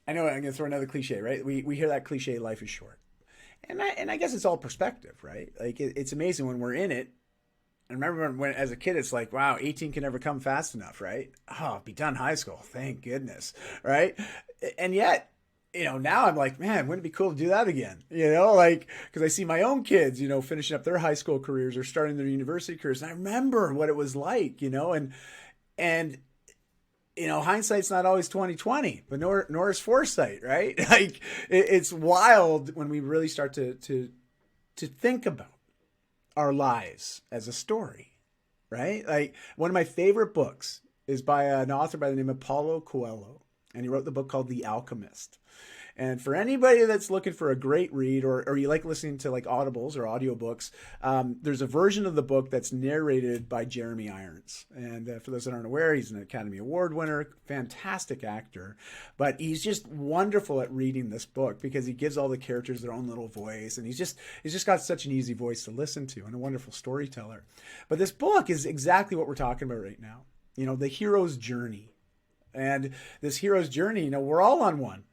I know I'm going to throw another cliche, right? We hear that cliche, life is short. And I guess it's all perspective, right? Like it's amazing when we're in it. I remember when as a kid, it's like, wow, 18 can never come fast enough, right? Oh, be done high school. Thank goodness, right? And yet, now I'm like, man, wouldn't it be cool to do that again? Like, because I see my own kids, finishing up their high school careers or starting their university careers. And I remember what it was like, and hindsight's not always 2020, but nor is foresight, right? Like it's wild when we really start to think about our lives as a story, right? Like one of my favorite books is by an author by the name of Paulo Coelho, and he wrote the book called The Alchemist. And for anybody that's looking for a great read, or you like listening to like audibles or audiobooks, there's a version of the book that's narrated by Jeremy Irons. And for those that aren't aware, he's an Academy Award winner, fantastic actor. But he's just wonderful at reading this book because he gives all the characters their own little voice. And he's just got such an easy voice to listen to and a wonderful storyteller. But this book is exactly what we're talking about right now. The hero's journey. And this hero's journey, we're all on one.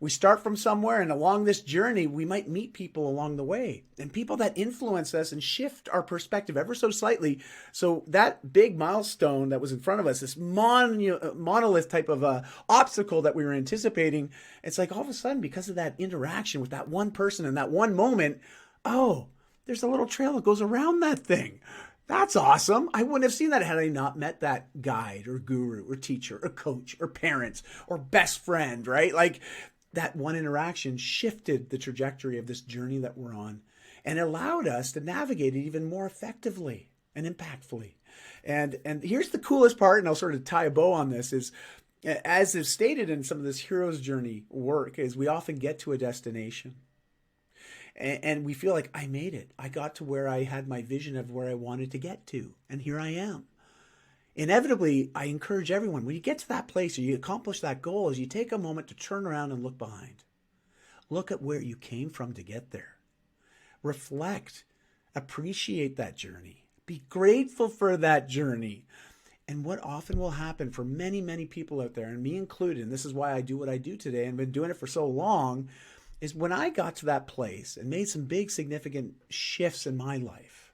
We start from somewhere, and along this journey, we might meet people along the way, and people that influence us and shift our perspective ever so slightly. So that big milestone that was in front of us, this monolith type of obstacle that we were anticipating, it's like all of a sudden, because of that interaction with that one person in that one moment, oh, there's a little trail that goes around that thing. That's awesome. I wouldn't have seen that had I not met that guide or guru or teacher or coach or parents or best friend, right? Like that one interaction shifted the trajectory of this journey that we're on and allowed us to navigate it even more effectively and impactfully. And here's the coolest part, and I'll sort of tie a bow on this, is as is stated in some of this hero's journey work, is we often get to a destination. And we feel like I made it. I got to where I had my vision of where I wanted to get to. And here I am. Inevitably, I encourage everyone, when you get to that place or you accomplish that goal, is you take a moment to turn around and look behind. Look at where you came from to get there. Reflect. Appreciate that journey. Be grateful for that journey. And what often will happen for many, many people out there, and me included, and this is why I do what I do today and been doing it for so long, is when I got to that place and made some big significant shifts in my life,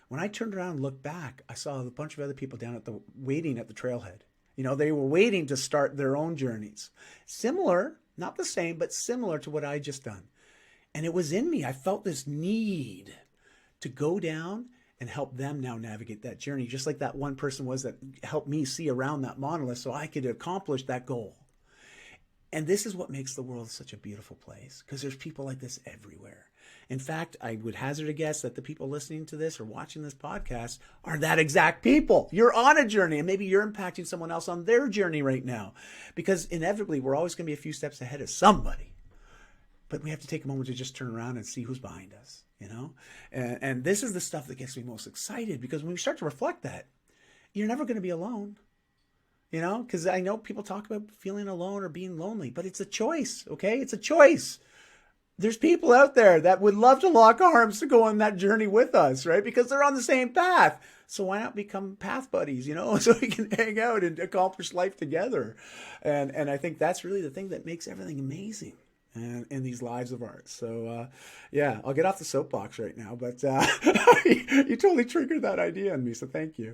when I turned around and looked back, I saw a bunch of other people waiting at the trailhead. They were waiting to start their own journeys. Similar, not the same, but similar to what I just done. And it was in me. I felt this need to go down and help them now navigate that journey, just like that one person was that helped me see around that monolith so I could accomplish that goal. And this is what makes the world such a beautiful place, because there's people like this everywhere. In fact, I would hazard a guess that the people listening to this or watching this podcast are that exact people. You're on a journey, and maybe you're impacting someone else on their journey right now, because inevitably we're always going to be a few steps ahead of somebody. But we have to take a moment to just turn around and see who's behind us, And this is the stuff that gets me most excited, because when we start to reflect that, you're never going to be alone. Because I know people talk about feeling alone or being lonely, but it's a choice, okay? It's a choice. There's people out there that would love to lock arms to go on that journey with us, right? Because they're on the same path. So why not become path buddies, so we can hang out and accomplish life together. And I think that's really the thing that makes everything amazing in these lives of ours. So, I'll get off the soapbox right now, but you totally triggered that idea in me, so thank you.